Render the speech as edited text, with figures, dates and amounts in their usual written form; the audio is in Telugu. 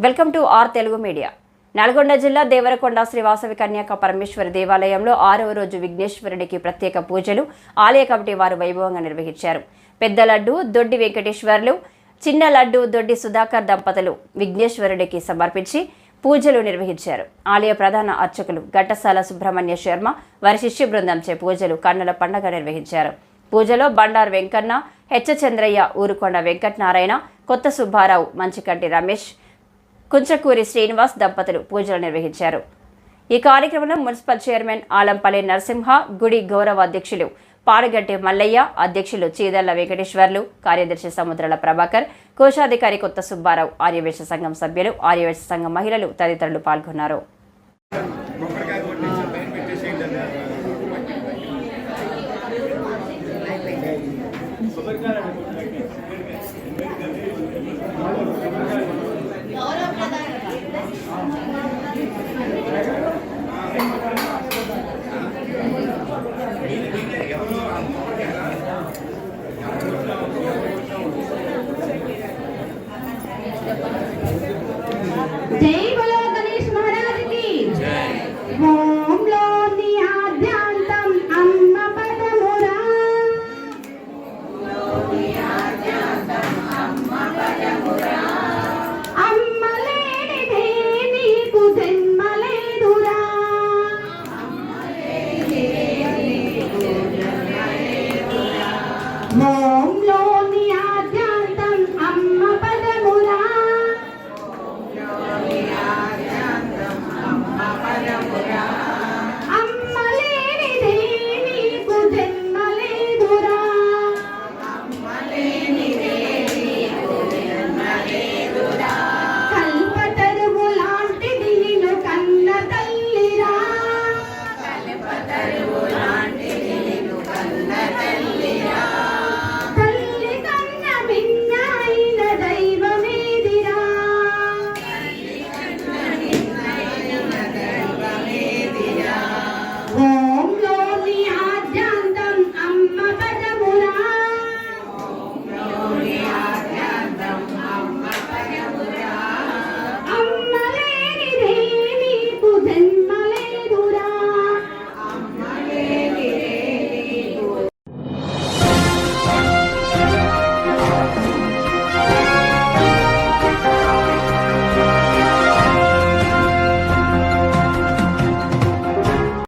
Welcome to our Telugu media. Nalgonda జిల్లా దేవరకొండ శ్రీ వాసవి కన్యాక పరమేశ్వరి దేవాలయంలో 6వ రోజు విఘ్నేశ్వరుడికి ప్రత్యేక పూజలు ఆలయ కమిటీ వారు వైభవంగా నిర్వహించారు. పెద్ద లడ్డు దొడ్డి వెంకటేశ్వర్లు, చిన్న లడ్డు దొడ్డి సుధాకర్ దంపతులు విఘ్నేశ్వరుడికి సమర్పించి పూజలు నిర్వహించారు. ఆలయ ప్రధాన అర్చకులు ఘంటసాల సుబ్రహ్మణ్య శర్మ వారి శిష్య బృందంచే పూజలు కన్నుల పండగ నిర్వహించారు. పూజలో బండారు వెంకన్న, హెచ్చ చంద్రయ్య, ఊరుకొండ వెంకటనారాయణ, కొత్త సుబ్బారావు, మంచికంటి రమేష్, కుంచకూరి శ్రీనివాస్ దంపతులు పూజలు నిర్వహించారు. ఈ కార్యక్రమంలో మున్సిపల్ చైర్మన్ ఆలంపల్లి నరసింహ, గుడి గౌరవ అధ్యక్షులు పాడగట్టి మల్లయ్య, అధ్యక్షులు చీదళ్ల వెంకటేశ్వర్లు, కార్యదర్శి సముద్రాల ప్రభాకర్, కోశాధికారి కొత్త సుబ్బారావు, ఆర్యవేశ సంఘం సభ్యులు, ఆర్యవేశ సంఘం మహిళలు తదితరులు పాల్గొన్నారు.